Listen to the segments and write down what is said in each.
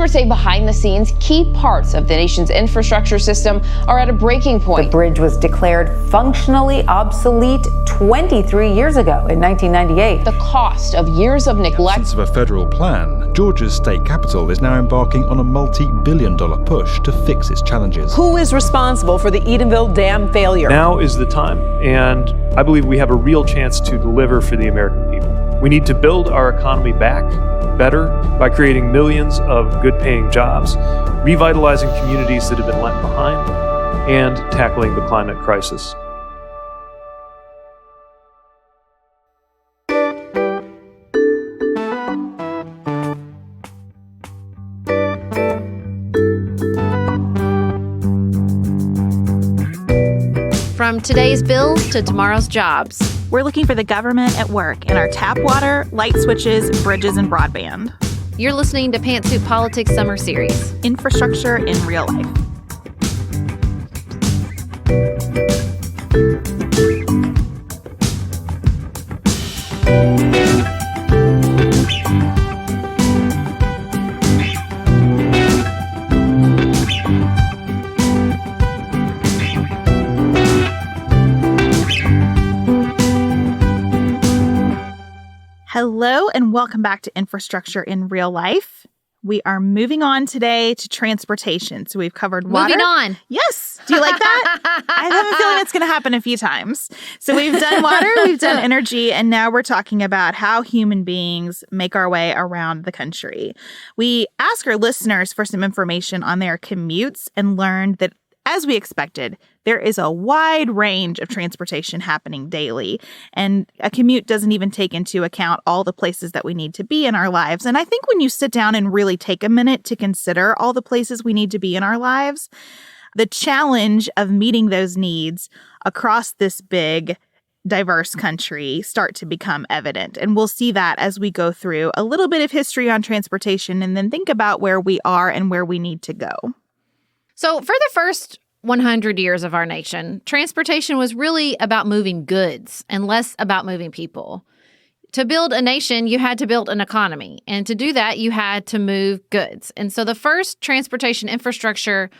Experts say behind the scenes, key parts of the nation's infrastructure system are at a breaking point. The bridge was declared functionally obsolete 23 years ago in 1998. The cost of years of neglect. Since of a federal plan, Georgia's state capital is now embarking on a multi-billion-dollar push to fix its challenges. Who is responsible for the Edenville Dam failure? Now is the time, and I believe we have a real chance to deliver for the American people. We need to build our economy back better by creating millions of good-paying jobs, revitalizing communities that have been left behind, and tackling the climate crisis. From today's bills to tomorrow's jobs. We're looking for the government at work in our tap water, light switches, bridges, and broadband. You're listening to Pantsuit Politics Summer Series. Infrastructure in real life. Hello and welcome back to Infrastructure in Real Life. We are moving on today to transportation. So we've covered water. Moving on. Yes. Do you like that? I have a feeling it's going to happen a few times. So we've done water, we've done energy, and now we're talking about how human beings make our way around the country. We asked our listeners for some information on their commutes and learned that, as we expected, there is a wide range of transportation happening daily, and a commute doesn't even take into account all the places that we need to be in our lives. And I think when you sit down and really take a minute to consider all the places we need to be in our lives, the challenge of meeting those needs across this big, diverse country start to become evident. And we'll see that as we go through a little bit of history on transportation and then think about where we are and where we need to go. So for the first 100 years of our nation, transportation was really about moving goods and less about moving people. To build a nation, you had to build an economy. And to do that, you had to move goods. And so the first transportation infrastructure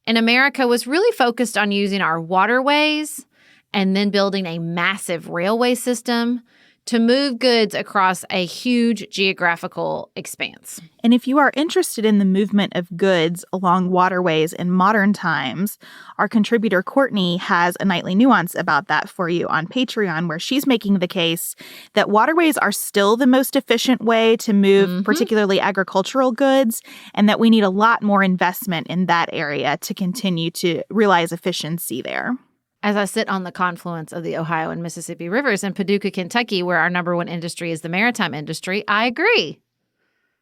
in America was really focused on using our waterways and then building a massive railway system to move goods across a huge geographical expanse. And if you are interested in the movement of goods along waterways in modern times, our contributor Courtney has a nightly nuance about that for you on Patreon, where she's making the case that waterways are still the most efficient way to move particularly agricultural goods, and that we need a lot more investment in that area to continue to realize efficiency there. As I sit on the confluence of the Ohio and Mississippi rivers in Paducah, Kentucky, where our number one industry is the maritime industry, I agree.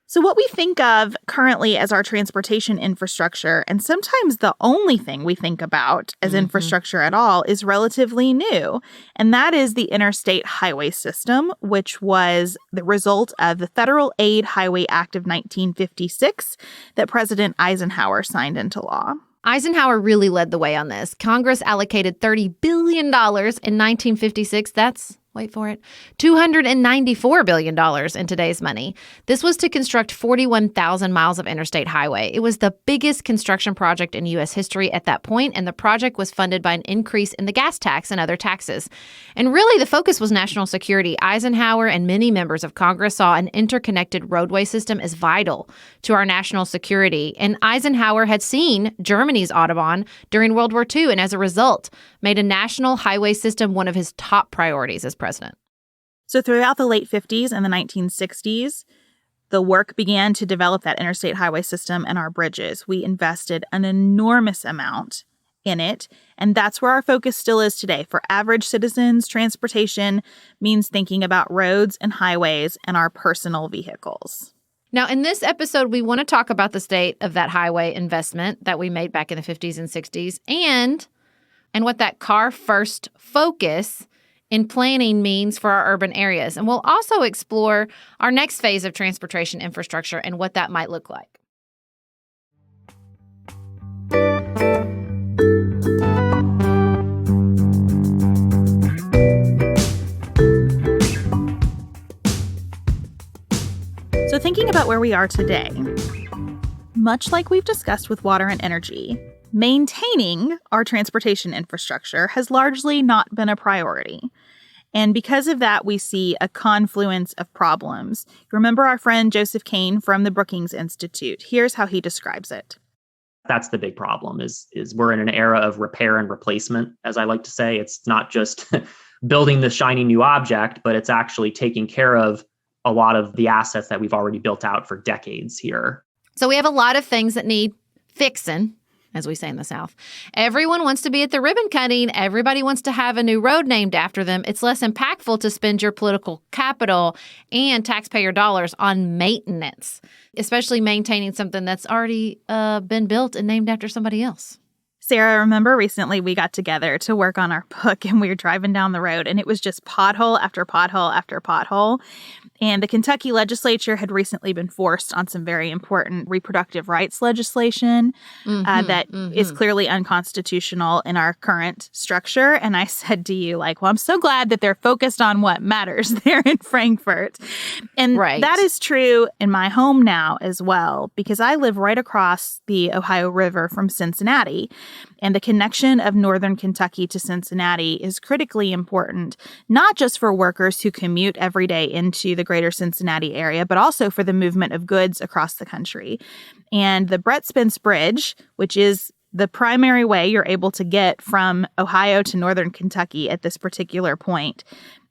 So what we think of currently as our transportation infrastructure, and sometimes the only thing we think about as infrastructure at all, is relatively new. And that is the Interstate Highway system, which was the result of the Federal Aid Highway Act of 1956 that President Eisenhower signed into law. Eisenhower really led the way on this. Congress allocated $30 billion in 1956. That's, wait for it, $294 billion in today's money. This was to construct 41,000 miles of interstate highway. It was the biggest construction project in U.S. history at that point, and the project was funded by an increase in the gas tax and other taxes. And really, the focus was national security. Eisenhower and many members of Congress saw an interconnected roadway system as vital to our national security. And Eisenhower had seen Germany's Autobahn during World War II, and as a result, made a national highway system one of his top priorities as president. So throughout the late 50s and the 1960s, the work began to develop that interstate highway system and our bridges. We invested an enormous amount in it, and that's where our focus still is today. For average citizens, transportation means thinking about roads and highways and our personal vehicles. Now, in this episode, we want to talk about the state of that highway investment that we made back in the 50s and 60s and what that car-first focus in planning means for our urban areas. And we'll also explore our next phase of transportation infrastructure and what that might look like. So thinking about where we are today, much like we've discussed with water and energy, maintaining our transportation infrastructure has largely not been a priority. And because of that, we see a confluence of problems. Remember our friend Joseph Kane from the Brookings Institute. Here's how he describes it. That's the big problem is we're in an era of repair and replacement, as I like to say. It's not just building the shiny new object, but it's actually taking care of a lot of the assets that we've already built out for decades here. So we have a lot of things that need fixing, as we say in the South. Everyone wants to be at the ribbon cutting. Everybody wants to have a new road named after them. It's less impactful to spend your political capital and taxpayer dollars on maintenance, especially maintaining something that's already been built and named after somebody else. Sarah, remember recently we got together to work on our book and we were driving down the road and it was just pothole after pothole after pothole. And the Kentucky legislature had recently been forced on some very important reproductive rights legislation that is clearly unconstitutional in our current structure. And I said to you, well, I'm so glad that they're focused on what matters there in Frankfort. And that is true in my home now as well, because I live right across the Ohio River from Cincinnati. And the connection of northern Kentucky to Cincinnati is critically important, not just for workers who commute every day into the greater Cincinnati area, but also for the movement of goods across the country. And the Brett Spence Bridge, which is the primary way you're able to get from Ohio to northern Kentucky at this particular point,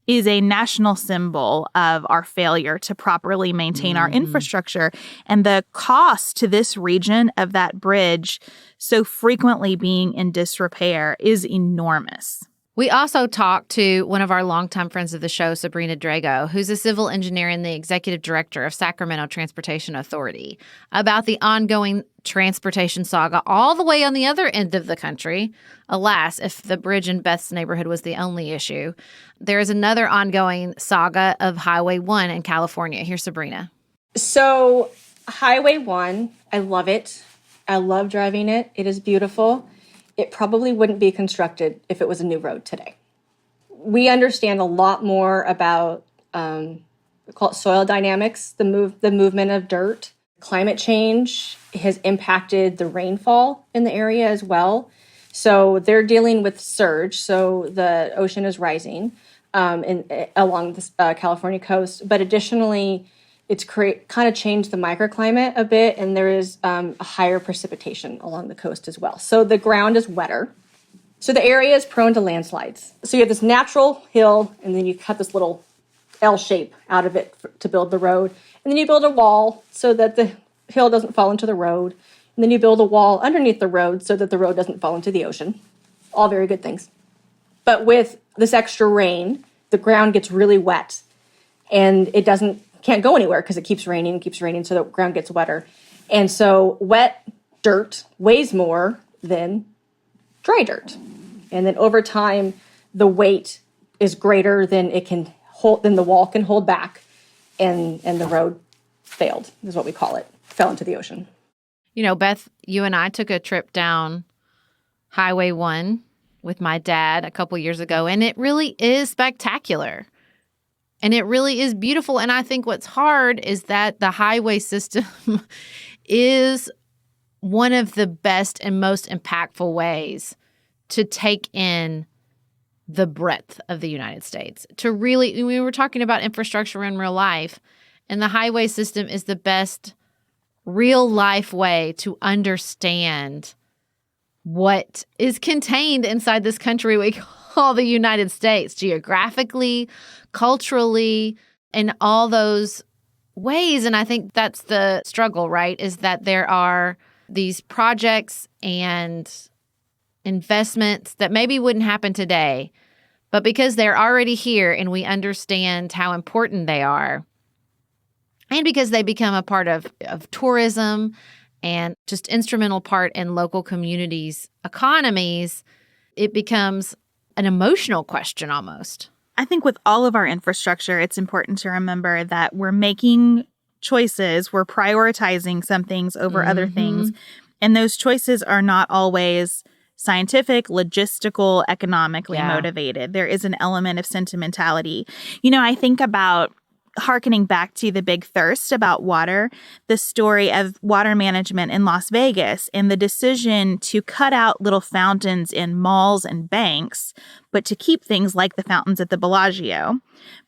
is a national symbol of our failure to properly maintain our infrastructure. And the cost to this region of that bridge so frequently being in disrepair is enormous. We also talked to one of our longtime friends of the show, Sabrina Drago, who's a civil engineer and the executive director of Sacramento Transportation Authority, about the ongoing transportation saga all the way on the other end of the country. Alas, if the bridge in Beth's neighborhood was the only issue, there is another ongoing saga of Highway 1 in California. Here's Sabrina. So Highway 1, I love it. I love driving it. It is beautiful. It probably wouldn't be constructed if it was a new road today. We understand a lot more about we call it soil dynamics, the movement of dirt. Climate change has impacted the rainfall in the area as well. So they're dealing with surge. So the ocean is rising along the California coast. But additionally, it's kind of changed the microclimate a bit, and there is a higher precipitation along the coast as well. So the ground is wetter. So the area is prone to landslides. So you have this natural hill, and then you cut this little L shape out of it to build the road. And then you build a wall so that the hill doesn't fall into the road. And then you build a wall underneath the road so that the road doesn't fall into the ocean. All very good things. But with this extra rain, the ground gets really wet, and it can't go anywhere because it keeps raining, so the ground gets wetter. And so wet dirt weighs more than dry dirt. And then over time, the weight is greater than it can hold, than the wall can hold back. And the road failed, is what we call it, fell into the ocean. You know, Beth, you and I took a trip down Highway 1 with my dad a couple years ago, and it really is spectacular. And it really is beautiful. And I think what's hard is that the highway system is one of the best and most impactful ways to take in the breadth of the United States. To really, we were talking about infrastructure in real life, and the highway system is the best real life way to understand what is contained inside this country we call the United States, geographically, culturally, in all those ways. And I think that's the struggle, right? Is that there are these projects and investments that maybe wouldn't happen today, but because they're already here and we understand how important they are, and because they become a part of tourism and just instrumental part in local communities' economies, it becomes an emotional question almost. I think with all of our infrastructure, it's important to remember that we're making choices, we're prioritizing some things over other things, and those choices are not always scientific, logistical, economically motivated. There is an element of sentimentality. You know, I think about Harkening back to the big thirst about water, the story of water management in Las Vegas and the decision to cut out little fountains in malls and banks, but to keep things like the fountains at the Bellagio,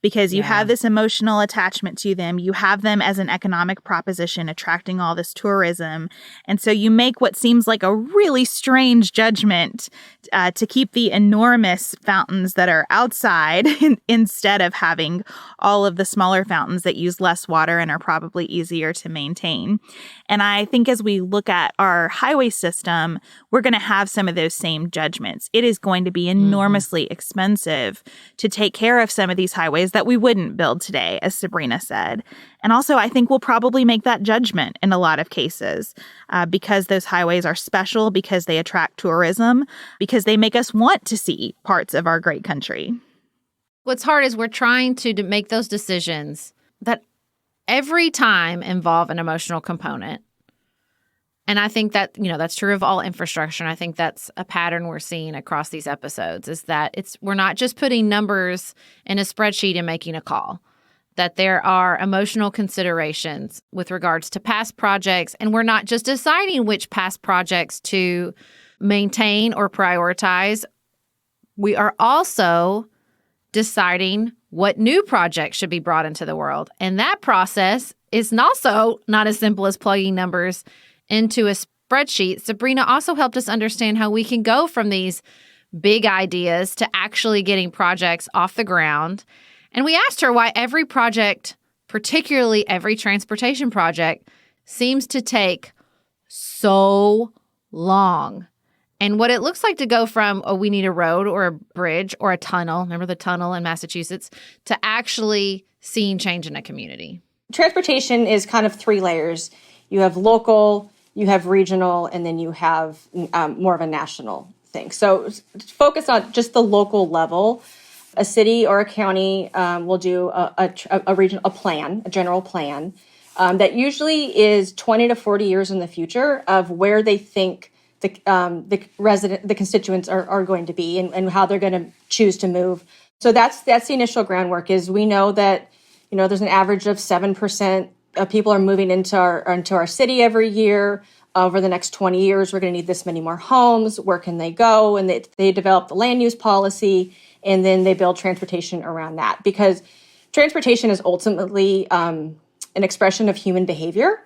because you have this emotional attachment to them. You have them as an economic proposition, attracting all this tourism. And so you make what seems like a really strange judgment to keep the enormous fountains that are outside instead of having all of the smaller fountains that use less water and are probably easier to maintain. And I think as we look at our highway system, we're going to have some of those same judgments. It is going to be enormously expensive to take care of some of these highways that we wouldn't build today, as Sabrina said. And also, I think we'll probably make that judgment in a lot of cases because those highways are special, because they attract tourism, because they make us want to see parts of our great country. What's hard is we're trying to make those decisions that every time involve an emotional component. And I think that, that's true of all infrastructure. And I think that's a pattern we're seeing across these episodes, is that we're not just putting numbers in a spreadsheet and making a call, that there are emotional considerations with regards to past projects. And we're not just deciding which past projects to maintain or prioritize. We are also deciding what new projects should be brought into the world. And that process is also not as simple as plugging numbers into a spreadsheet. Sabrina also helped us understand how we can go from these big ideas to actually getting projects off the ground. And we asked her why every project, particularly every transportation project, seems to take so long. And what it looks like to go from, we need a road or a bridge or a tunnel, remember the tunnel in Massachusetts, to actually seeing change in a community. Transportation is kind of three layers. You have local, you have regional, and then you have more of a national thing. So focus on just the local level. A city or a county will do a plan, a general plan, that usually is 20 to 40 years in the future of where they think the constituents are going to be and how they're going to choose to move. So that's the initial groundwork. Is we know that there's an average of 7% of people are moving into our city every year. Over the next 20 years, we're going to need this many more homes. Where can they go? And they develop the land use policy, and then they build transportation around that, because transportation is ultimately an expression of human behavior.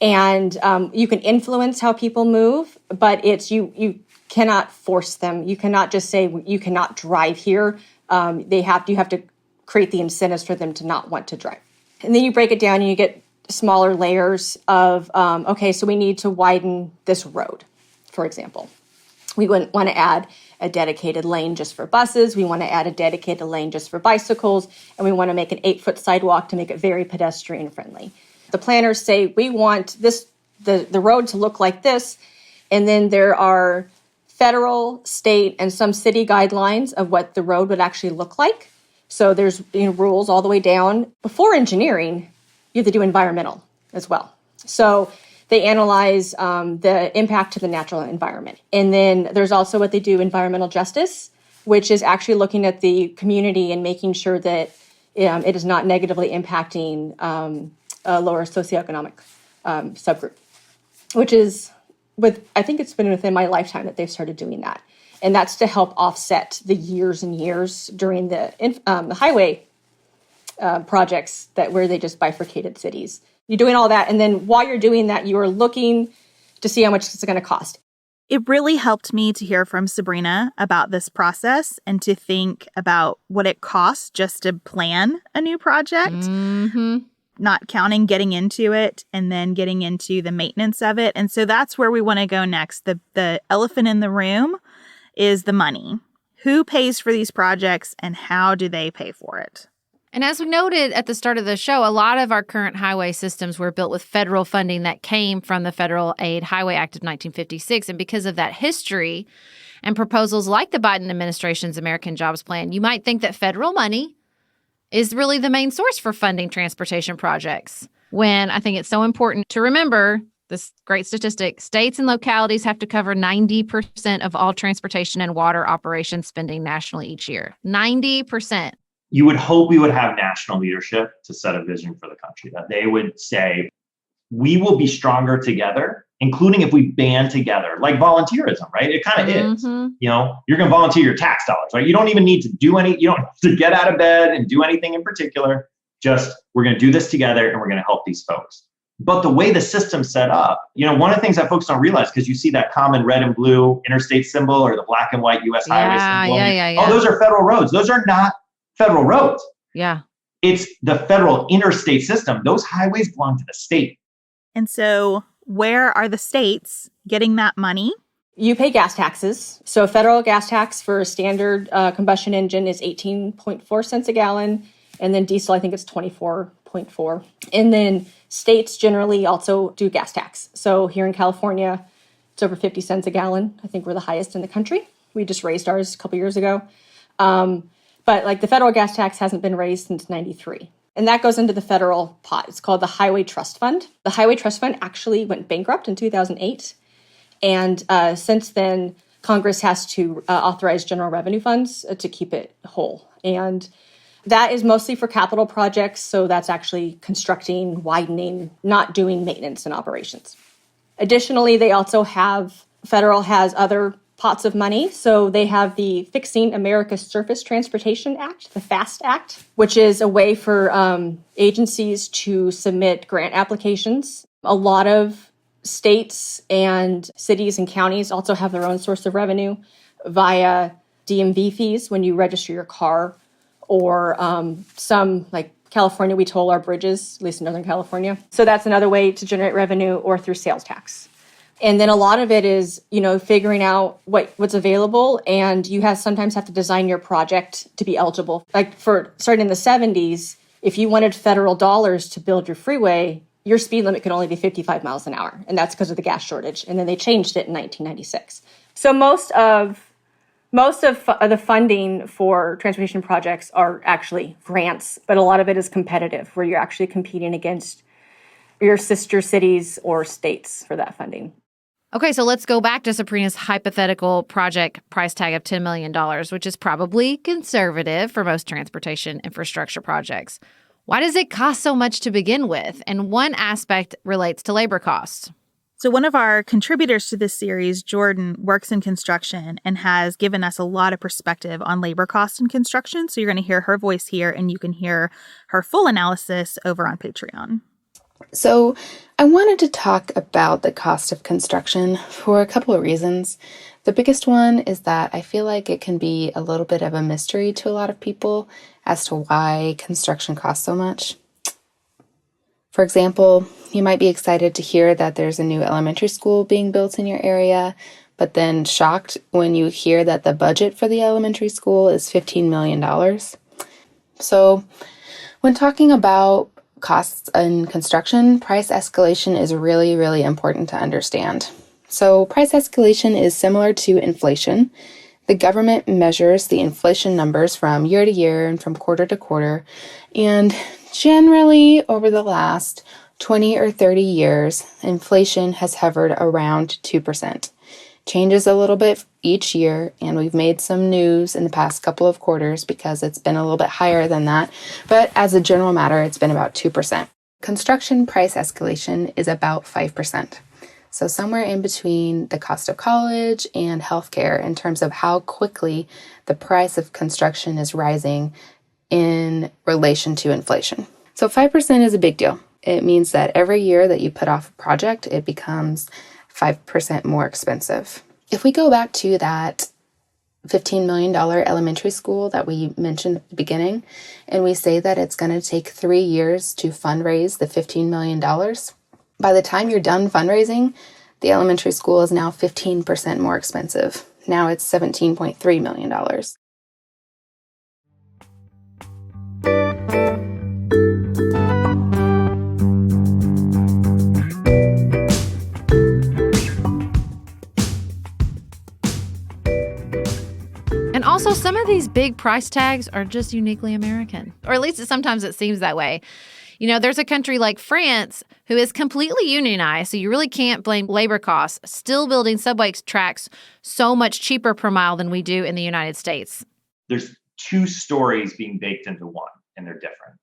And you can influence how people move, but you cannot force them. You cannot just say you cannot drive here. You have to create the incentives for them to not want to drive. And then you break it down and you get smaller layers of, so we need to widen this road, for example. We want to add a dedicated lane just for buses. We want to add a dedicated lane just for bicycles. And we want to make an 8-foot sidewalk to make it very pedestrian friendly. The planners say, we want the road to look like this. And then there are federal, state, and some city guidelines of what the road would actually look like. So there's rules all the way down. Before engineering, you have to do environmental as well. So they analyze the impact to the natural environment. And then there's also what they do, environmental justice, which is actually looking at the community and making sure that it is not negatively impacting a lower socioeconomic subgroup, which is I think it's been within my lifetime that they've started doing that. And that's to help offset the years and years during the highway projects where they just bifurcated cities. You're doing all that, and then while you're doing that, you are looking to see how much it's going to cost. It really helped me to hear from Sabrina about this process and to think about what it costs just to plan a new project, not counting getting into it and then getting into the maintenance of it. And so that's where we want to go next. The elephant in the room is the money. Who pays for these projects and how do they pay for it? And as we noted at the start of the show, a lot of our current highway systems were built with federal funding that came from the Federal Aid Highway Act of 1956. And because of that history and proposals like the Biden administration's American Jobs Plan, you might think that federal money is really the main source for funding transportation projects. When I think it's so important to remember this great statistic, states and localities have to cover 90% of all transportation and water operations spending nationally each year. 90%. You would hope we would have national leadership to set a vision for the country, that they would say, we will be stronger together, including if we band together, like volunteerism, right? It kind of is. You know, you're going to volunteer your tax dollars, right? You don't even need to do you don't have to get out of bed and do anything in particular. Just, we're going to do this together and we're going to help these folks. But the way the system's set up, you know, one of the things that folks don't realize, because you see that common red and blue interstate symbol or the black and white US highway symbol. Yeah. Oh, those are federal roads. Those are not federal roads. Yeah. It's the federal interstate system. Those highways belong to the state. And so where are the states getting that money? You pay gas taxes. So a federal gas tax for a standard combustion engine is 18.4 cents a gallon. And then diesel, I think it's 24.4. And then states generally also do gas tax. So here in California, it's over 50 cents a gallon. I think we're the highest in the country. We just raised ours a couple years ago. But like the federal gas tax hasn't been raised since 93. And that goes into the federal pot. It's called the Highway Trust Fund. The Highway Trust Fund actually went bankrupt in 2008. And since then, Congress has to authorize general revenue funds to keep it whole. And that is mostly for capital projects. So that's actually constructing, widening, not doing maintenance and operations. Additionally, they also federal has other pots of money. So they have the Fixing America's Surface Transportation Act, the FAST Act, which is a way for agencies to submit grant applications. A lot of states and cities and counties also have their own source of revenue via DMV fees when you register your car, or some, like California, we toll our bridges, at least in Northern California. So that's another way to generate revenue, or through sales tax. And then a lot of it is, you know, figuring out what's available, and you sometimes have to design your project to be eligible. Like for starting in the 70s, if you wanted federal dollars to build your freeway, your speed limit could only be 55 miles an hour. And that's because of the gas shortage. And then they changed it in 1996. So most of the funding for transportation projects are actually grants, but a lot of it is competitive, where you're actually competing against your sister cities or states for that funding. Okay, so let's go back to Sabrina's hypothetical project price tag of $10 million, which is probably conservative for most transportation infrastructure projects. Why does it cost so much to begin with? And one aspect relates to labor costs. So one of our contributors to this series, Jordan, works in construction and has given us a lot of perspective on labor costs in construction. So you're going to hear her voice here, and you can hear her full analysis over on Patreon. So I wanted to talk about the cost of construction for a couple of reasons. The biggest one is that I feel like it can be a little bit of a mystery to a lot of people as to why construction costs so much. For example, you might be excited to hear that there's a new elementary school being built in your area, but then shocked when you hear that the budget for the elementary school is $15 million. So when talking about costs in construction, price escalation is really, really important to understand. So price escalation is similar to inflation. The government measures the inflation numbers from year to year and from quarter to quarter. And generally, over the last 20 or 30 years, inflation has hovered around 2%. Changes a little bit each year, and we've made some news in the past couple of quarters because it's been a little bit higher than that. But as a general matter, it's been about 2%. Construction price escalation is about 5%. So somewhere in between the cost of college and healthcare in terms of how quickly the price of construction is rising in relation to inflation. So 5% is a big deal. It means that every year that you put off a project, it becomes 5% more expensive. If we go back to that $15 million elementary school that we mentioned at the beginning, and we say that it's going to take 3 years to fundraise the $15 million, by the time you're done fundraising, the elementary school is now 15% more expensive. Now it's $17.3 million. And also, some of these big price tags are just uniquely American, or at least sometimes it seems that way. You know, there's a country like France who is completely unionized, so you really can't blame labor costs, still building subway tracks so much cheaper per mile than we do in the United States. There's two stories being baked into one, and they're different.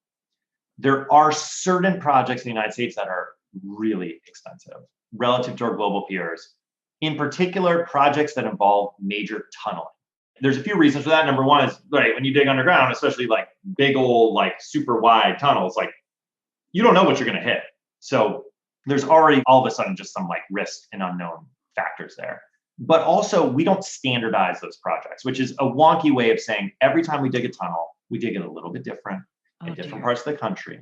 There are certain projects in the United States that are really expensive relative to our global peers. In particular, projects that involve major tunneling. There's a few reasons for that. Number one is, right, when you dig underground, especially like big old, like super wide tunnels, like you don't know what you're going to hit. So there's already all of a sudden just some like risk and unknown factors there. But also, we don't standardize those projects, which is a wonky way of saying every time we dig a tunnel, we dig it a little bit different in different parts of the country.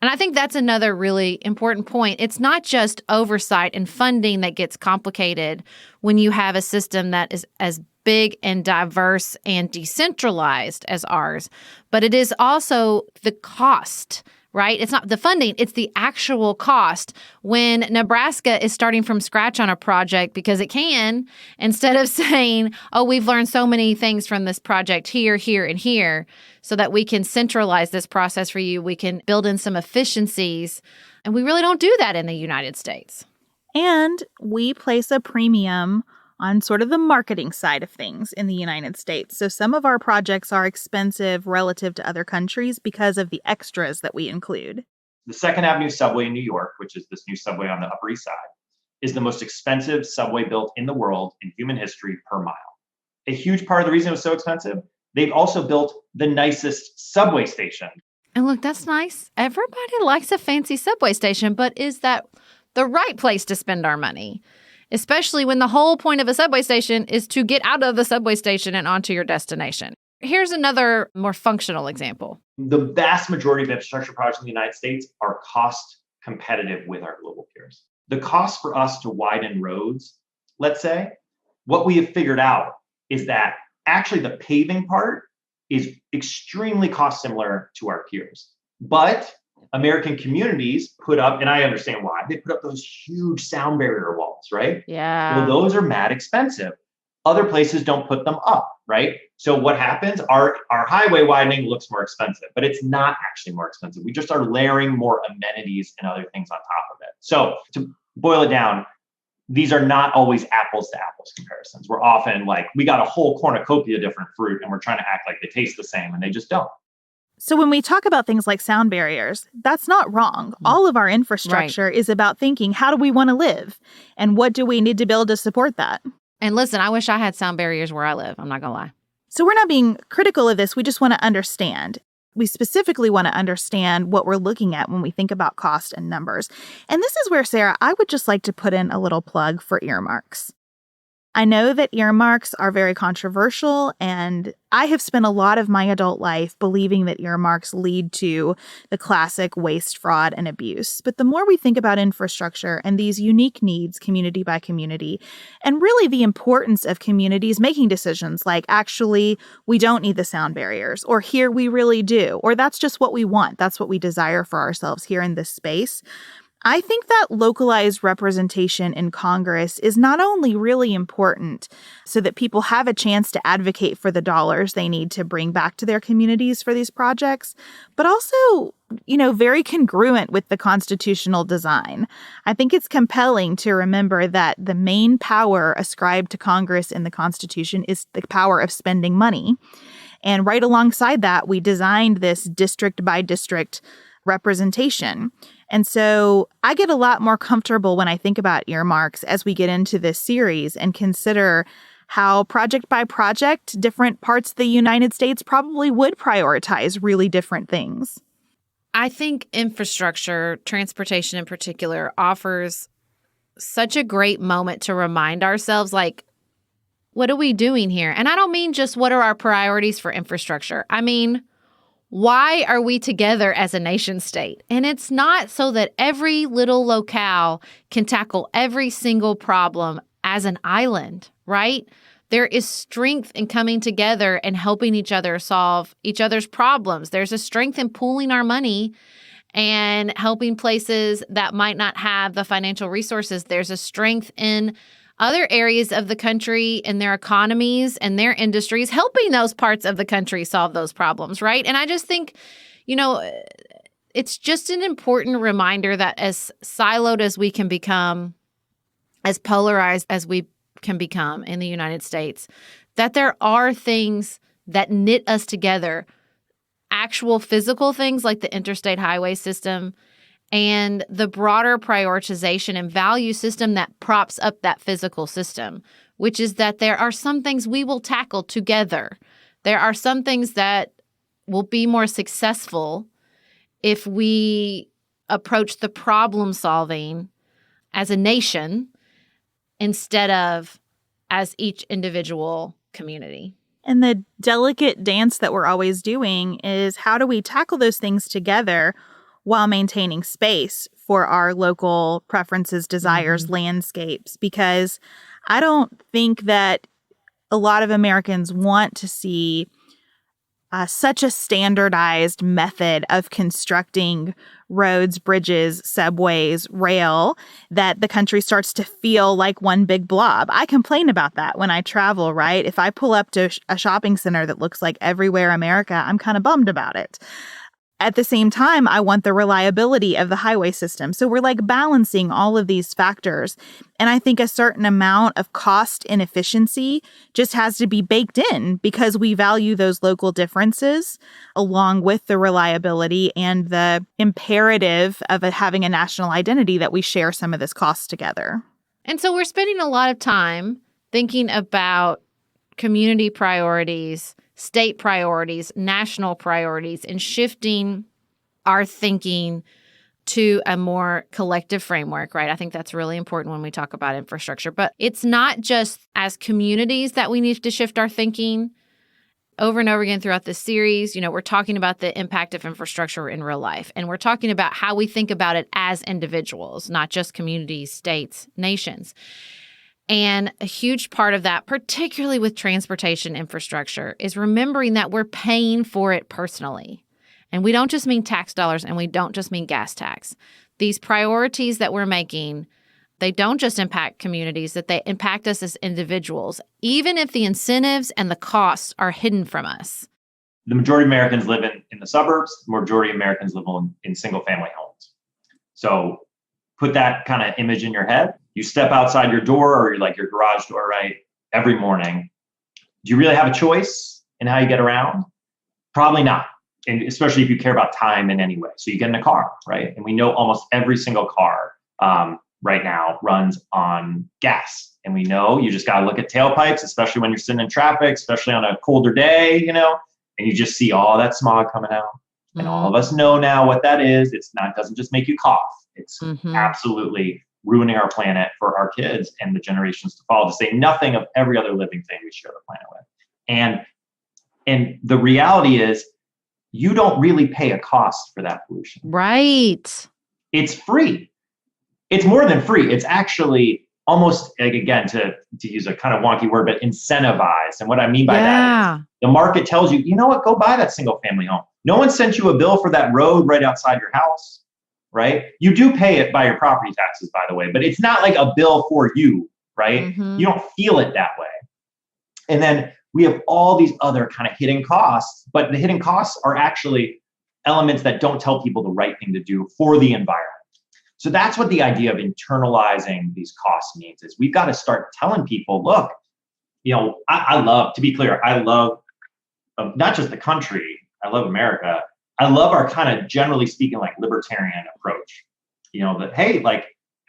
And I think that's another really important point. It's not just oversight and funding that gets complicated when you have a system that is as big and diverse and decentralized as ours, but it is also the cost, right? It's not the funding, it's the actual cost. When Nebraska is starting from scratch on a project because it can, instead of saying, oh, we've learned so many things from this project here, here, and here, so that we can centralize this process for you, we can build in some efficiencies. And we really don't do that in the United States. And we place a premium on sort of the marketing side of things in the United States. So some of our projects are expensive relative to other countries because of the extras that we include. The Second Avenue subway in New York, which is this new subway on the Upper East Side, is the most expensive subway built in the world in human history per mile. A huge part of the reason it was so expensive, they've also built the nicest subway station. And look, that's nice. Everybody likes a fancy subway station, but is that the right place to spend our money? Especially when the whole point of a subway station is to get out of the subway station and onto your destination. Here's another more functional example. The vast majority of infrastructure projects in the United States are cost competitive with our global peers. The cost for us to widen roads, let's say, what we have figured out is that actually the paving part is extremely cost similar to our peers. But American communities put up, and I understand why, they put up those huge sound barrier walls, right? Yeah. Well, those are mad expensive. Other places don't put them up, right? So what happens? Our highway widening looks more expensive, but it's not actually more expensive. We just are layering more amenities and other things on top of it. So to boil it down, these are not always apples to apples comparisons. We're often like, we got a whole cornucopia of different fruit and we're trying to act like they taste the same, and they just don't. So when we talk about things like sound barriers, that's not wrong. All of our infrastructure is about thinking, how do we want to live? And what do we need to build to support that? And listen, I wish I had sound barriers where I live. I'm not going to lie. So we're not being critical of this. We just want to understand. We specifically want to understand what we're looking at when we think about cost and numbers. And this is where, Sarah, I would just like to put in a little plug for earmarks. I know that earmarks are very controversial, and I have spent a lot of my adult life believing that earmarks lead to the classic waste, fraud, and abuse. But the more we think about infrastructure and these unique needs, community by community, and really the importance of communities making decisions like, actually, we don't need the sound barriers, or here we really do, or that's just what we want. That's what we desire for ourselves here in this space. I think that localized representation in Congress is not only really important so that people have a chance to advocate for the dollars they need to bring back to their communities for these projects, but also, very congruent with the constitutional design. I think it's compelling to remember that the main power ascribed to Congress in the Constitution is the power of spending money. And right alongside that, we designed this district by district representation. And so I get a lot more comfortable when I think about earmarks as we get into this series and consider how project by project, different parts of the United States probably would prioritize really different things. I think infrastructure, transportation in particular, offers such a great moment to remind ourselves, like, what are we doing here? And I don't mean just what are our priorities for infrastructure. I mean, why are we together as a nation state? And it's not so that every little locale can tackle every single problem as an island, right? There is strength in coming together and helping each other solve each other's problems. There's a strength in pooling our money and helping places that might not have the financial resources. There's a strength in other areas of the country and their economies and their industries, helping those parts of the country solve those problems, right? And I just think, it's just an important reminder that as siloed as we can become, as polarized as we can become in the United States, that there are things that knit us together, actual physical things like the interstate highway system and the broader prioritization and value system that props up that physical system, which is that there are some things we will tackle together. There are some things that will be more successful if we approach the problem solving as a nation instead of as each individual community. And the delicate dance that we're always doing is how do we tackle those things together while maintaining space for our local preferences, desires, landscapes? Because I don't think that a lot of Americans want to see such a standardized method of constructing roads, bridges, subways, rail, that the country starts to feel like one big blob. I complain about that when I travel, right? If I pull up to a shopping center that looks like everywhere America, I'm kind of bummed about it. At the same time, I want the reliability of the highway system. So we're like balancing all of these factors. And I think a certain amount of cost inefficiency just has to be baked in because we value those local differences along with the reliability and the imperative of having a national identity that we share some of this cost together. And so we're spending a lot of time thinking about community priorities, state priorities, national priorities, and shifting our thinking to a more collective framework, right? I think that's really important when we talk about infrastructure. But it's not just as communities that we need to shift our thinking. Over and over again throughout this series, we're talking about the impact of infrastructure in real life. And we're talking about how we think about it as individuals, not just communities, states, nations. And a huge part of that, particularly with transportation infrastructure, is remembering that we're paying for it personally. And we don't just mean tax dollars and we don't just mean gas tax. These priorities that we're making, they don't just impact communities, that they impact us as individuals, even if the incentives and the costs are hidden from us. The majority of Americans live in the suburbs. The majority of Americans live in single-family homes. So put that kind of image in your head. You step outside your door or your garage door, right, every morning. Do you really have a choice in how you get around? Probably not. And especially if you care about time in any way. So you get in a car, right? And we know almost every single car right now runs on gas. And we know you just got to look at tailpipes, especially when you're sitting in traffic, especially on a colder day, and you just see all that smog coming out. And all of us know now what that is. It doesn't just make you cough. It's absolutely ruining our planet for our kids and the generations to follow, to say nothing of every other living thing we share the planet with. And the reality is you don't really pay a cost for that pollution. Right. It's free. It's more than free. It's actually almost, again, to use a kind of wonky word, but incentivized. And what I mean by that is the market tells you, you know what, go buy that single family home. No one sent you a bill for that road right outside your house. Right? You do pay it by your property taxes, by the way, but it's not like a bill for you, right? You don't feel it that way. And then we have all these other kind of hidden costs, but the hidden costs are actually elements that don't tell people the right thing to do for the environment. So that's what the idea of internalizing these costs means, is we've got to start telling people, look, I love, to be clear, I love not just the country, I love America. I love our kind of, generally speaking, libertarian approach, that, hey,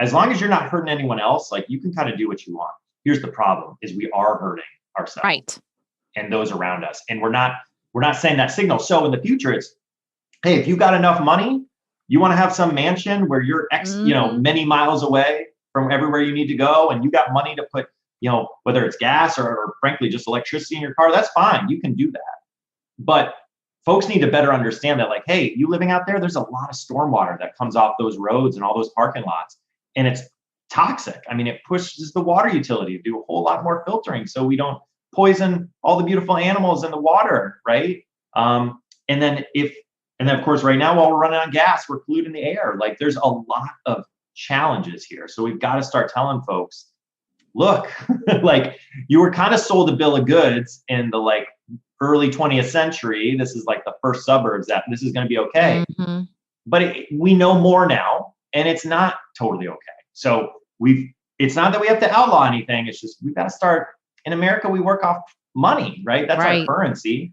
as long as you're not hurting anyone else, you can kind of do what you want. Here's the problem is we are hurting ourselves. Right. And those around us. And we're not saying that signal. So in the future, it's, hey, if you got enough money, you want to have some mansion where you're many miles away from everywhere you need to go. And you got money to put, whether it's gas or frankly, just electricity in your car, that's fine. You can do that. But folks need to better understand that, hey, you living out there, there's a lot of stormwater that comes off those roads and all those parking lots. And it's toxic. I mean, it pushes the water utility to do a whole lot more filtering so we don't poison all the beautiful animals in the water, right? And then of course, right now, while we're running on gas, we're polluting the air. There's a lot of challenges here. So we've got to start telling folks, look, you were kind of sold a bill of goods in the early 20th century. This is the first suburbs that this is going to be okay. But we know more now, and it's not totally okay. So it's not that we have to outlaw anything. It's just, we've got to start. In America, we work off money, right? That's Right. our currency.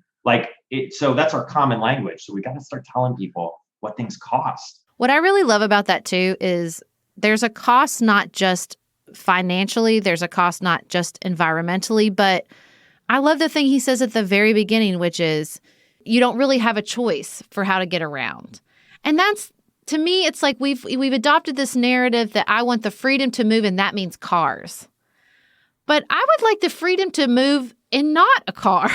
So that's our common language. So we got to start telling people what things cost. What I really love about that too is there's a cost not just financially, there's a cost not just environmentally, but I love the thing he says at the very beginning, which is you don't really have a choice for how to get around. And that's, to me, it's like we've adopted this narrative that I want the freedom to move and that means cars. But I would like the freedom to move in not a car.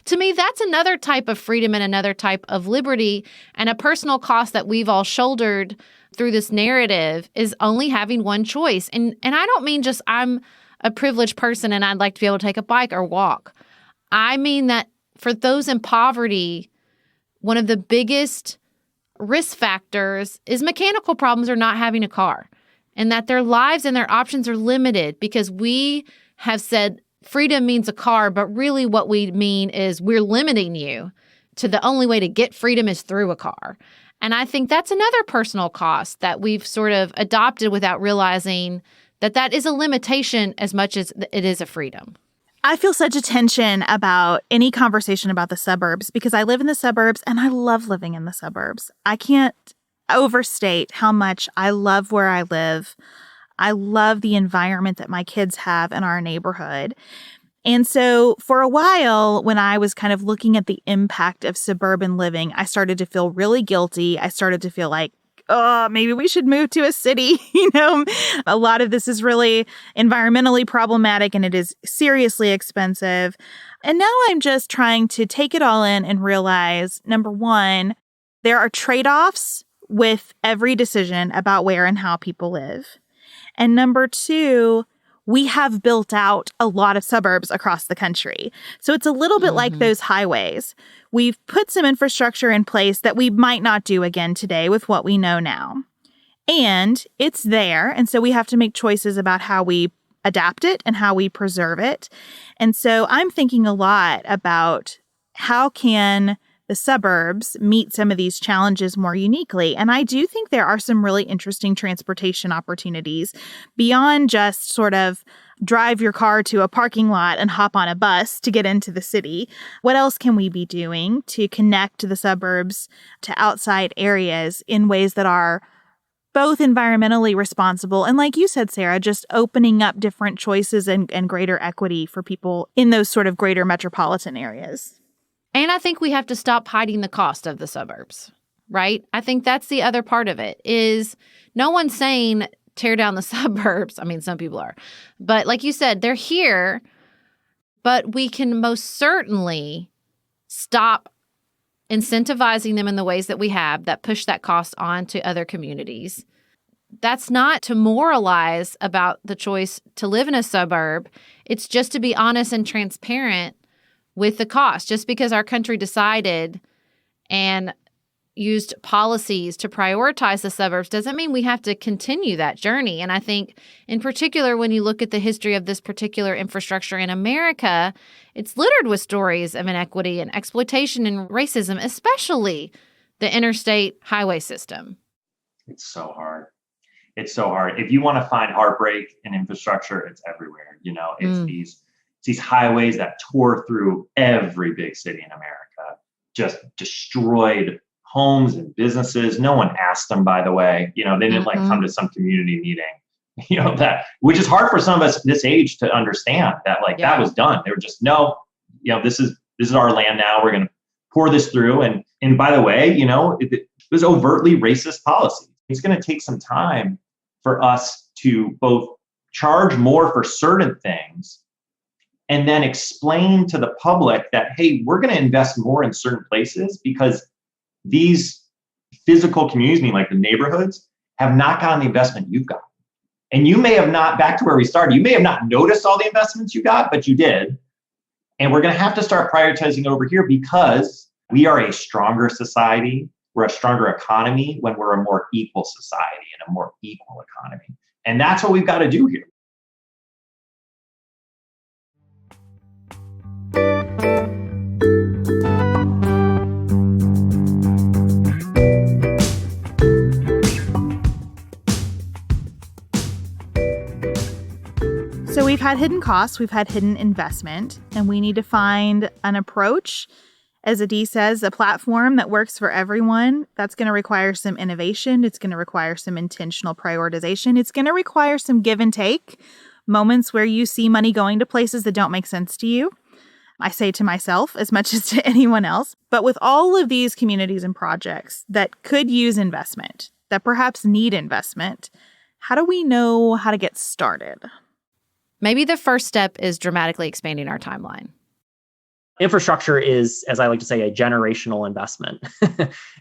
To me, that's another type of freedom and another type of liberty, and a personal cost that we've all shouldered through this narrative is only having one choice. And I don't mean just I'm a privileged person and I'd like to be able to take a bike or walk. I mean that for those in poverty, one of the biggest risk factors is mechanical problems or not having a car, and that their lives and their options are limited because we have said freedom means a car, but really what we mean is we're limiting you to the only way to get freedom is through a car. And I think that's another personal cost that we've sort of adopted without realizing that that is a limitation as much as it is a freedom. I feel such a tension about any conversation about the suburbs because I live in the suburbs and I love living in the suburbs. I can't overstate how much I love where I live. I love the environment that my kids have in our neighborhood. And so for a while, when I was kind of looking at the impact of suburban living, I started to feel really guilty. I started to feel like, oh, maybe we should move to a city. A lot of this is really environmentally problematic and it is seriously expensive. And now I'm just trying to take it all in and realize, number one, there are trade-offs with every decision about where and how people live. And number two, we have built out a lot of suburbs across the country. So it's a little bit like those highways. We've put some infrastructure in place that we might not do again today with what we know now. And it's there. And so we have to make choices about how we adapt it and how we preserve it. And so I'm thinking a lot about how can the suburbs meet some of these challenges more uniquely. And I do think there are some really interesting transportation opportunities beyond just sort of drive your car to a parking lot and hop on a bus to get into the city. What else can we be doing to connect the suburbs to outside areas in ways that are both environmentally responsible and, like you said, Sarah, just opening up different choices and greater equity for people in those sort of greater metropolitan areas? And I think we have to stop hiding the cost of the suburbs, right? I think that's the other part of it is no one's saying tear down the suburbs. I mean, some people are. But like you said, they're here, but we can most certainly stop incentivizing them in the ways that we have that push that cost on to other communities. That's not to moralize about the choice to live in a suburb. It's just to be honest and transparent with the cost. Just because our country decided and used policies to prioritize the suburbs doesn't mean we have to continue that journey. And I think in particular, when you look at the history of this particular infrastructure in America, it's littered with stories of inequity and exploitation and racism, especially the interstate highway system. It's so hard. It's so hard. If you want to find heartbreak in infrastructure, it's everywhere. It's these highways that tore through every big city in America, just destroyed homes and businesses. No one asked them, by the way. They didn't come to some community meeting, which is hard for some of us this age to understand that that was done. They were just, no, this is our land now. We're going to pour this through. And by the way, it was overtly racist policy. It's going to take some time for us to both charge more for certain things and then explain to the public that, hey, we're going to invest more in certain places because these physical communities, like the neighborhoods, have not gotten the investment you've got. And you may have not, back to where we started, you may have not noticed all the investments you got, but you did. And we're going to have to start prioritizing over here because we are a stronger society. We're a stronger economy when we're a more equal society and a more equal economy. And that's what we've got to do here. So we've had hidden costs, we've had hidden investment, and we need to find an approach, as Adi says, a platform that works for everyone. That's going to require some innovation. It's going to require some intentional prioritization. It's going to require some give and take, moments where you see money going to places that don't make sense to you. I say to myself as much as to anyone else. But with all of these communities and projects that could use investment, that perhaps need investment, how do we know how to get started? Maybe the first step is dramatically expanding our timeline. Infrastructure is, as I like to say, a generational investment.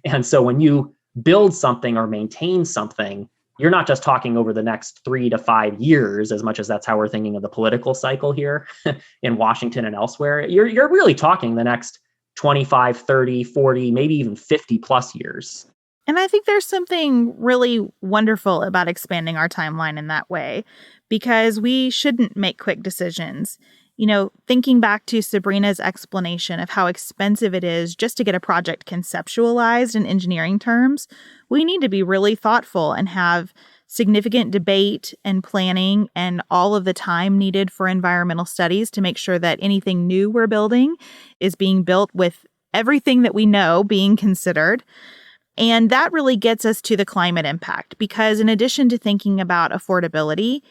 And so when you build something or maintain something, you're not just talking over the next 3 to 5 years, as much as that's how we're thinking of the political cycle here in Washington and elsewhere. You're really talking the next 25, 30, 40, maybe even 50 plus years. And I think there's something really wonderful about expanding our timeline in that way, because we shouldn't make quick decisions. You know, thinking back to Sabrina's explanation of how expensive it is just to get a project conceptualized in engineering terms, we need to be really thoughtful and have significant debate and planning and all of the time needed for environmental studies to make sure that anything new we're building is being built with everything that we know being considered. And that really gets us to the climate impact, because in addition to thinking about affordability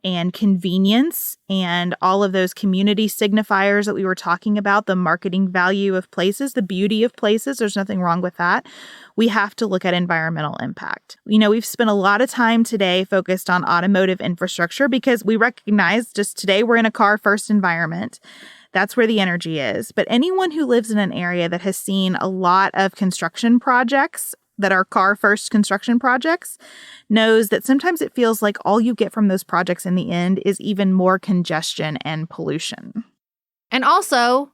and convenience and all of those community signifiers that we were talking about, the marketing value of places, the beauty of places, there's nothing wrong with that. We have to look at environmental impact. You know, we've spent a lot of time today focused on automotive infrastructure because we recognize just today we're in a car-first environment. That's where the energy is. But anyone who lives in an area that has seen a lot of construction projects that are car-first construction projects knows that sometimes it feels like all you get from those projects in the end is even more congestion and pollution. And also,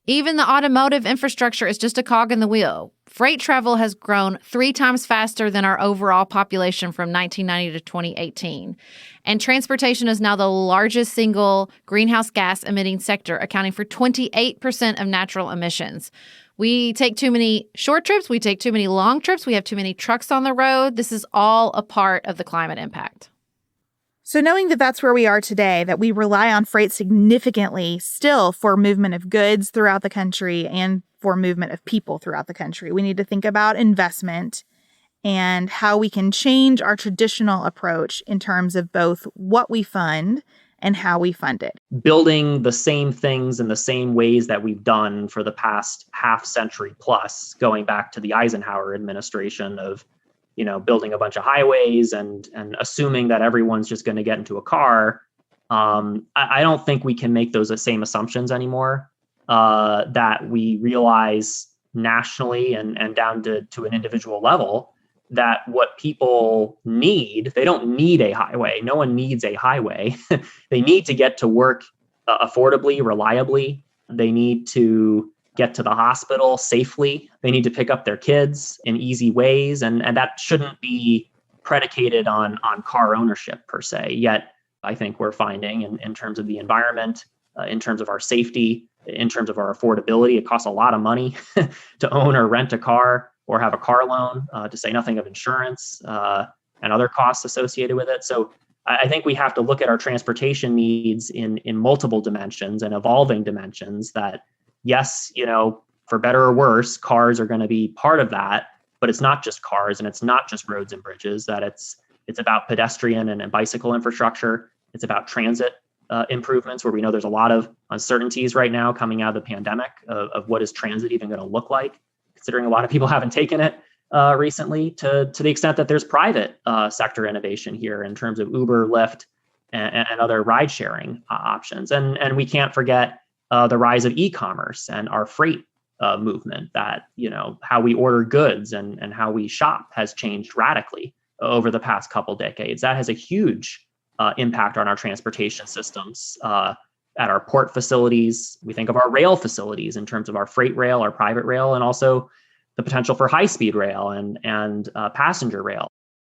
even the automotive infrastructure is just a cog in the wheel. Freight travel has grown 3 times faster than our overall population from 1990 to 2018. And transportation is now the largest single greenhouse gas emitting sector, accounting for 28% of natural emissions. We take too many short trips. We take too many long trips. We have too many trucks on the road. This is all a part of the climate impact. So knowing that that's where we are today, that we rely on freight significantly still for movement of goods throughout the country and for movement of people throughout the country, we need to think about investment and how we can change our traditional approach in terms of both what we fund and how we fund it. Building the same things in the same ways that we've done for the past half century plus, going back to the Eisenhower administration of, you know, building a bunch of highways and assuming that everyone's just going to get into a car. I don't think we can make those same assumptions anymore, that we realize nationally and down to an individual level that what people need, they don't need a highway. No one needs a highway. They need to get to work affordably, reliably. They need to get to the hospital safely. They need to pick up their kids in easy ways. And that shouldn't be predicated on car ownership per se. Yet, I think we're finding in terms of the environment, in terms of our safety, in terms of our affordability, it costs a lot of money to own or rent a car or have a car loan, to say nothing of insurance and other costs associated with it. So I think we have to look at our transportation needs in multiple dimensions and evolving dimensions that, yes, you know, for better or worse, cars are going to be part of that, but it's not just cars and it's not just roads and bridges, that it's about pedestrian and bicycle infrastructure. It's about transit improvements, where we know there's a lot of uncertainties right now coming out of the pandemic of what is transit even going to look like, considering a lot of people haven't taken it recently, to the extent that there's private sector innovation here in terms of Uber, Lyft, and other ride sharing options. And we can't forget the rise of e-commerce and our freight movement, that, you know, how we order goods and how we shop has changed radically over the past couple decades. That has a huge impact on our transportation systems. At our port facilities, we think of our rail facilities in terms of our freight rail, our private rail, and also the potential for high-speed rail and passenger rail.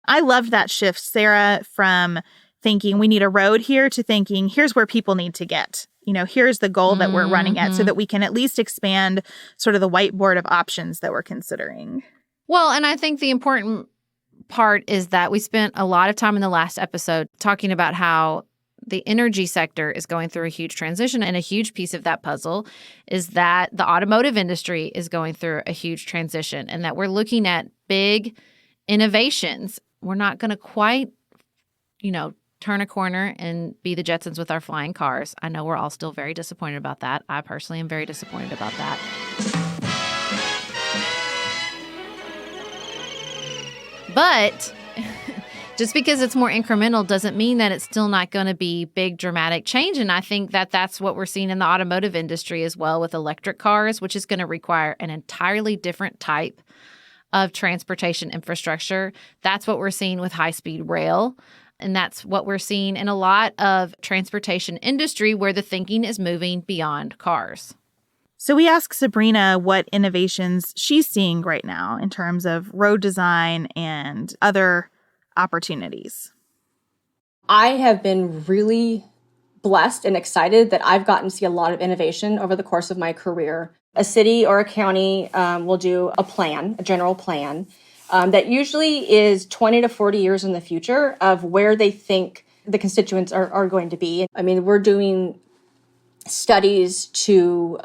I loved that shift, Sarah, from thinking we need a road here to thinking here's where people need to get. You know, here's the goal that we're running at, so that we can at least expand sort of the whiteboard of options that we're considering. Well, and I think the important part is that we spent a lot of time in the last episode talking about how the energy sector is going through a huge transition, and a huge piece of that puzzle is that the automotive industry is going through a huge transition, and that we're looking at big innovations. We're not going to quite, turn a corner and be the Jetsons with our flying cars. I know we're all still very disappointed about that. I personally am very disappointed about that. But just because it's more incremental doesn't mean that it's still not going to be big, dramatic change. And I think that that's what we're seeing in the automotive industry as well with electric cars, which is going to require an entirely different type of transportation infrastructure. That's what we're seeing with high-speed rail. And that's what we're seeing in a lot of transportation industry where the thinking is moving beyond cars. So we asked Sabrina what innovations she's seeing right now in terms of road design and other opportunities. I have been really blessed and excited that I've gotten to see a lot of innovation over the course of my career. A city or a county will do a general plan, that usually is 20 to 40 years in the future of where they think the constituents are going to be. I mean, we're doing studies to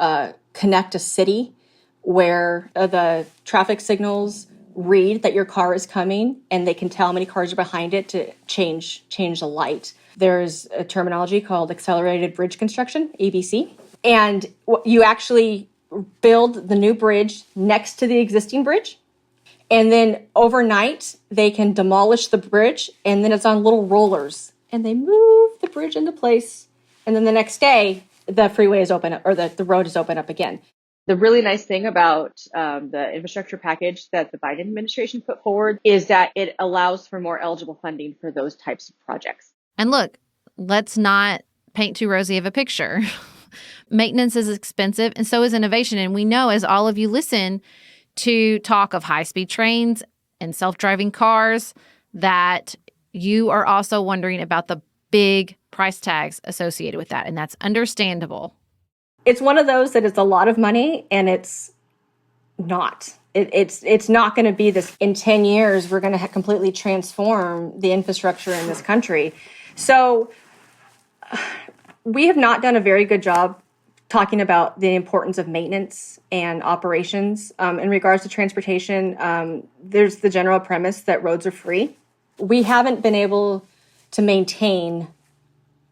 connect a city where the traffic signals read that your car is coming and they can tell how many cars are behind it to change the light. There's a terminology called accelerated bridge construction, ABC. And you actually build the new bridge next to the existing bridge. And then overnight, they can demolish the bridge, and then it's on little rollers. And they move the bridge into place. And then the next day, the freeway is open up, or the road is open up again. The really nice thing about the infrastructure package that the Biden administration put forward is that it allows for more eligible funding for those types of projects. And look, let's not paint too rosy of a picture. Maintenance is expensive, and so is innovation. And we know, as all of you listen to talk of high-speed trains and self-driving cars, that you are also wondering about the big price tags associated with that, and that's understandable. It's one of those that it's a lot of money, and it's not. It's not going to be this, in 10 years, we're going to completely transform the infrastructure in this country. So we have not done a very good job talking about the importance of maintenance and operations. In regards to transportation, there's the general premise that roads are free. We haven't been able to maintain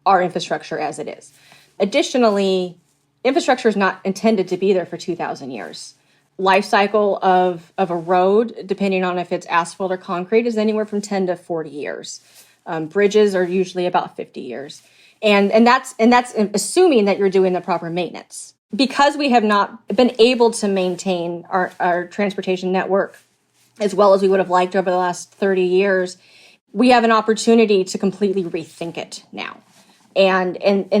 our infrastructure as it is. Additionally, infrastructure is not intended to be there for 2,000 years. Life cycle of a road, depending on if it's asphalt or concrete, is anywhere from 10 to 40 years. Bridges are usually about 50 years. And that's assuming that you're doing the proper maintenance. Because we have not been able to maintain our transportation network as well as we would have liked over the last 30 years, we have an opportunity to completely rethink it now. And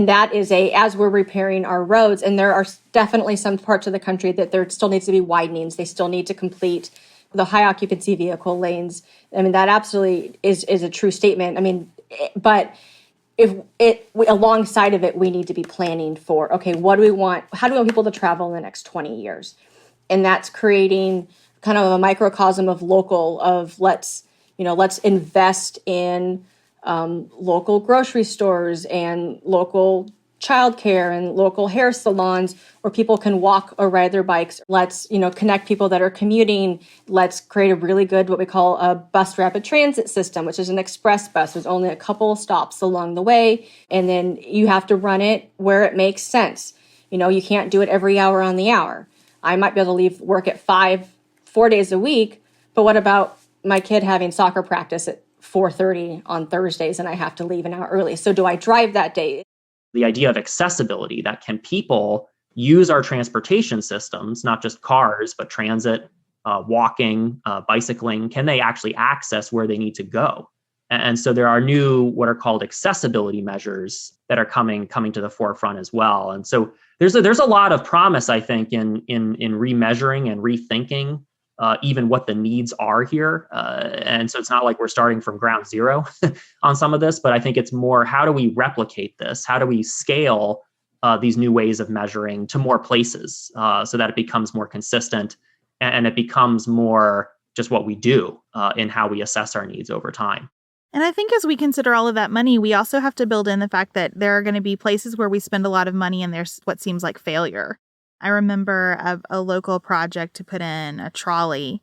that is as we're repairing our roads, and there are definitely some parts of the country that there still needs to be widenings. They still need to complete the high occupancy vehicle lanes. I mean, that absolutely is a true statement. I mean, but alongside of it, we need to be planning for, okay, what do we want? How do we want people to travel in the next 20 years? And that's creating kind of a microcosm of let's invest in local grocery stores and local childcare and local hair salons where people can walk or ride their bikes. Let's, connect people that are commuting. Let's create a really good, what we call a bus rapid transit system, which is an express bus. There's only a couple of stops along the way. And then you have to run it where it makes sense. You can't do it every hour on the hour. I might be able to leave work at 4 days a week, but what about my kid having soccer practice at 4:30 on Thursdays and I have to leave an hour early? So do I drive that day? The idea of accessibility, that can people use our transportation systems, not just cars, but transit, walking, bicycling, can they actually access where they need to go? And so there are new, what are called accessibility measures that are coming to the forefront as well. And so there's a lot of promise, I think, in remeasuring and rethinking even what the needs are here. And so it's not like we're starting from ground zero on some of this, but I think it's more, how do we replicate this? How do we scale these new ways of measuring to more places so that it becomes more consistent and it becomes more just what we do in how we assess our needs over time? And I think as we consider all of that money, we also have to build in the fact that there are going to be places where we spend a lot of money and there's what seems like failure. I remember a local project to put in a trolley,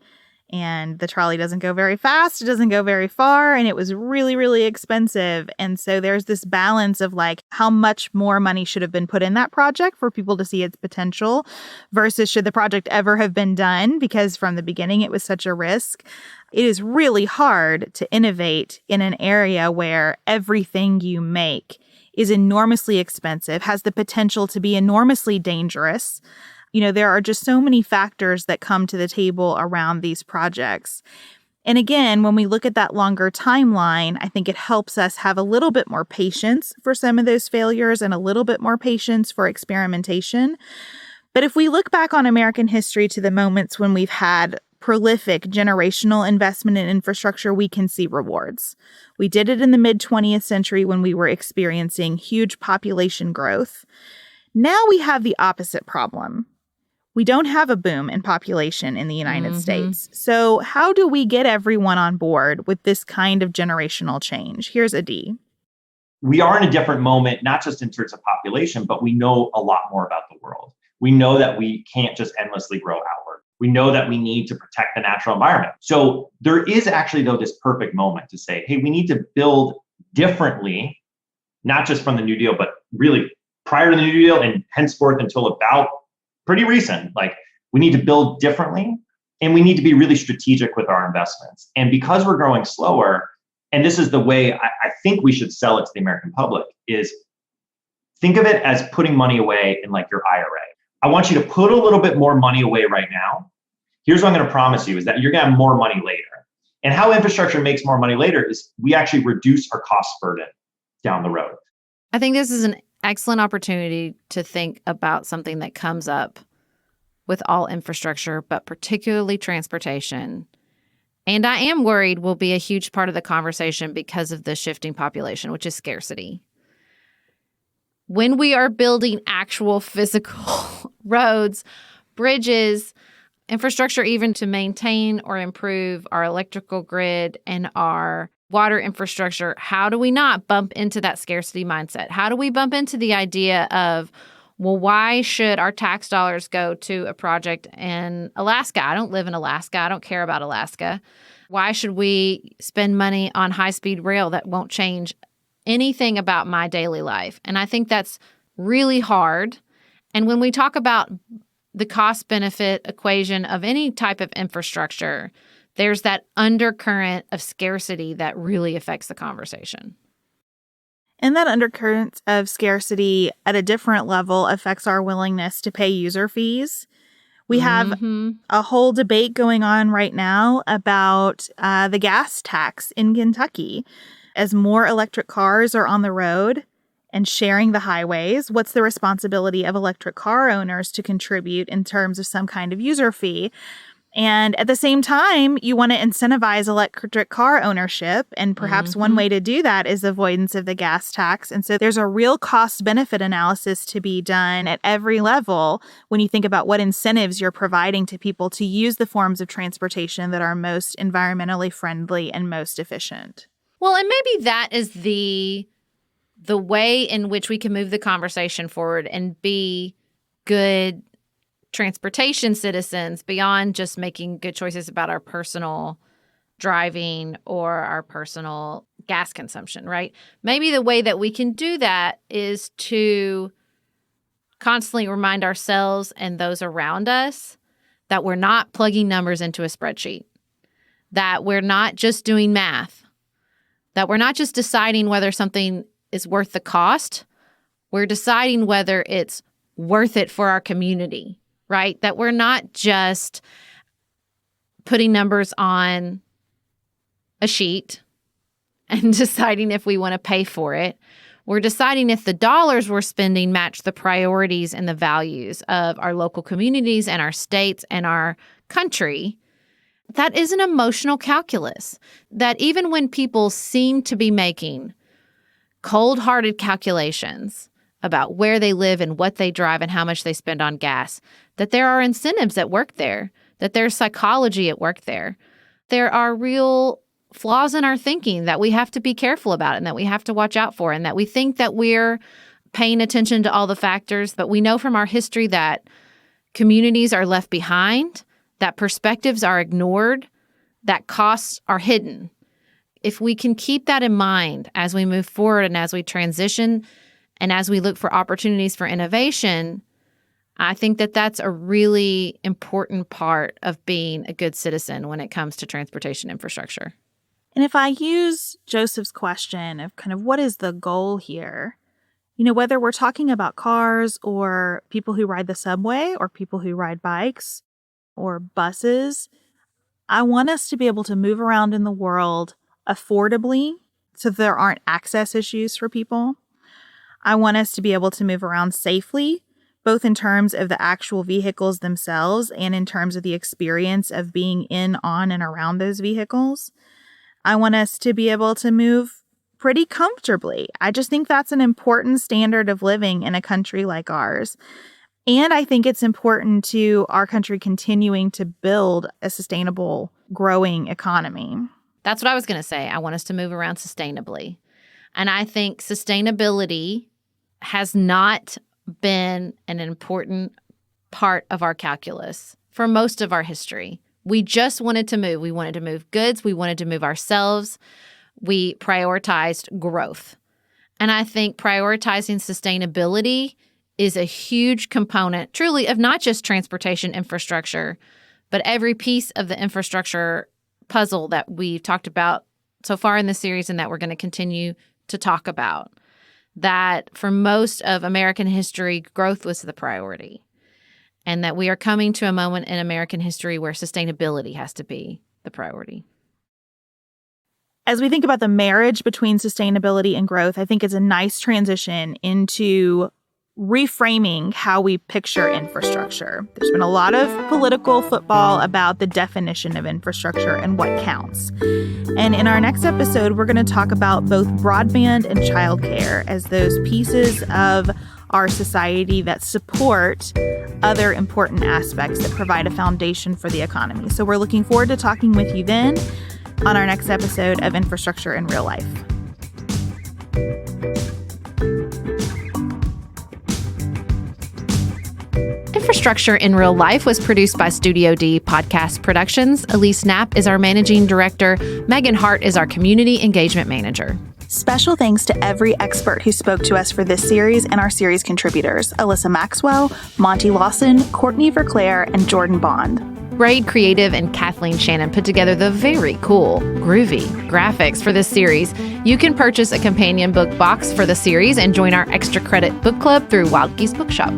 and the trolley doesn't go very fast. It doesn't go very far. And it was really, really expensive. And so there's this balance of like how much more money should have been put in that project for people to see its potential versus should the project ever have been done, because from the beginning it was such a risk. It is really hard to innovate in an area where everything you make is enormously expensive, has the potential to be enormously dangerous. You know, there are just so many factors that come to the table around these projects. And again, when we look at that longer timeline, I think it helps us have a little bit more patience for some of those failures and a little bit more patience for experimentation. But if we look back on American history to the moments when we've had prolific generational investment in infrastructure, we can see rewards. We did it in the mid-20th century when we were experiencing huge population growth. Now we have the opposite problem. We don't have a boom in population in the United States. So how do we get everyone on board with this kind of generational change? Here's Adi. We are in a different moment, not just in terms of population, but we know a lot more about the world. We know that we can't just endlessly grow outward. We know that we need to protect the natural environment. So there is actually, though, this perfect moment to say, hey, we need to build differently, not just from the New Deal, but really prior to the New Deal and henceforth until about pretty recent. Like, we need to build differently, and we need to be really strategic with our investments. And because we're growing slower, and this is the way I think we should sell it to the American public, is think of it as putting money away in like your IRA. I want you to put a little bit more money away right now. Here's what I'm going to promise you is that you're going to have more money later. And how infrastructure makes more money later is we actually reduce our cost burden down the road. I think this is an excellent opportunity to think about something that comes up with all infrastructure, but particularly transportation. And I am worried will be a huge part of the conversation because of the shifting population, which is scarcity. When we are building actual physical roads, bridges, infrastructure even to maintain or improve our electrical grid and our water infrastructure, how do we not bump into that scarcity mindset? How do we bump into the idea of, well, why should our tax dollars go to a project in Alaska? I don't live in Alaska. I don't care about Alaska. Why should we spend money on high-speed rail that won't change anything about my daily life? And I think that's really hard. And when we talk about the cost-benefit equation of any type of infrastructure, there's that undercurrent of scarcity that really affects the conversation. And that undercurrent of scarcity at a different level affects our willingness to pay user fees. We have a whole debate going on right now about the gas tax in Kentucky. As more electric cars are on the road and sharing the highways, what's the responsibility of electric car owners to contribute in terms of some kind of user fee? And at the same time, you want to incentivize electric car ownership. And perhaps one way to do that is avoidance of the gas tax. And so there's a real cost-benefit analysis to be done at every level when you think about what incentives you're providing to people to use the forms of transportation that are most environmentally friendly and most efficient. Well, and maybe that is the way in which we can move the conversation forward and be good transportation citizens beyond just making good choices about our personal driving or our personal gas consumption, right? Maybe the way that we can do that is to constantly remind ourselves and those around us that we're not plugging numbers into a spreadsheet, that we're not just doing math, that we're not just deciding whether something is worth the cost, we're deciding whether it's worth it for our community. Right? That we're not just putting numbers on a sheet and deciding if we want to pay for it. We're deciding if the dollars we're spending match the priorities and the values of our local communities and our states and our country. That is an emotional calculus that even when people seem to be making cold-hearted calculations about where they live and what they drive and how much they spend on gas, that there are incentives at work there, that there's psychology at work there. There are real flaws in our thinking that we have to be careful about and that we have to watch out for, and that we think that we're paying attention to all the factors. But we know from our history that communities are left behind, that perspectives are ignored, that costs are hidden. If we can keep that in mind as we move forward and as we transition and as we look for opportunities for innovation, I think that that's a really important part of being a good citizen when it comes to transportation infrastructure. And if I use Joseph's question of kind of what is the goal here, whether we're talking about cars or people who ride the subway or people who ride bikes or buses, I want us to be able to move around in the world affordably so there aren't access issues for people. I want us to be able to move around safely, both in terms of the actual vehicles themselves and in terms of the experience of being in, on, and around those vehicles. I want us to be able to move pretty comfortably. I just think that's an important standard of living in a country like ours. And I think it's important to our country continuing to build a sustainable, growing economy. That's what I was going to say. I want us to move around sustainably. And I think sustainability has not been an important part of our calculus for most of our history. We just wanted to move. We wanted to move goods. We wanted to move ourselves. We prioritized growth. And I think prioritizing sustainability is a huge component, truly, of not just transportation infrastructure, but every piece of the infrastructure puzzle that we've talked about so far in the series and that we're going to continue to talk about. That for most of American history, growth was the priority. And that we are coming to a moment in American history where sustainability has to be the priority. As we think about the marriage between sustainability and growth, I think it's a nice transition into reframing how we picture infrastructure. There's been a lot of political football about the definition of infrastructure and what counts. And in our next episode, we're going to talk about both broadband and childcare as those pieces of our society that support other important aspects that provide a foundation for the economy. So we're looking forward to talking with you then on our next episode of Infrastructure in Real Life. Infrastructure in Real Life was produced by Studio D Podcast Productions. Elise Knapp is our managing director. Megan Hart is our community engagement manager. Special thanks to every expert who spoke to us for this series and our series contributors, Alyssa Maxwell, Monty Lawson, Courtney Verclair, and Jordan Bond. Raid Creative and Kathleen Shannon put together the very cool, groovy graphics for this series. You can purchase a companion book box for the series and join our extra credit book club through Wild Geese Bookshop.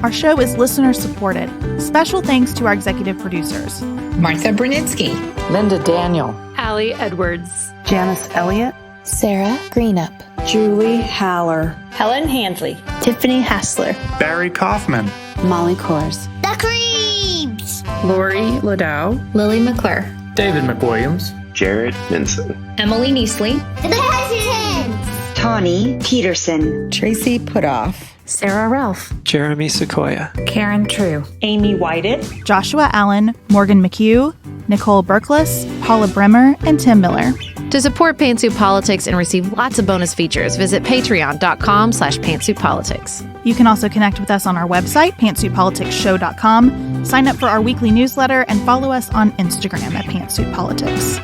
Our show is listener-supported. Special thanks to our executive producers, Martha Brunitsky, Linda Daniel, Allie Edwards, Janice Elliott, Sarah Greenup, Julie Haller, Helen Handley, Tiffany Hassler, Barry Kaufman, Molly Kors, The Creeps, Lori Ladow, Lily McClure, David McWilliams, Jared Minson, Emily Neasley, The Presidents, Tawny Peterson, Tracy Putoff, Sarah Ralph, Jeremy Sequoia, Karen True, Amy Whited, Joshua Allen, Morgan McHugh, Nicole Berkless, Paula Bremer, and Tim Miller. To support Pantsuit Politics and receive lots of bonus features, visit patreon.com/pantsuitpolitics. You can also connect with us on our website, pantsuitpoliticsshow.com, sign up for our weekly newsletter, and follow us on Instagram at pantsuitpolitics.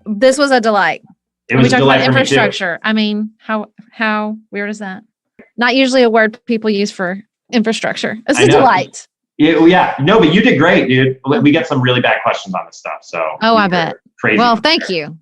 This was a delight. It was we talked a delight about for me, infrastructure. I mean, how weird is that? Not usually a word people use for infrastructure. It's a delight. Yeah. No, but you did great, dude. We get some really bad questions on this stuff. So I bet. Crazy. Well, thank you.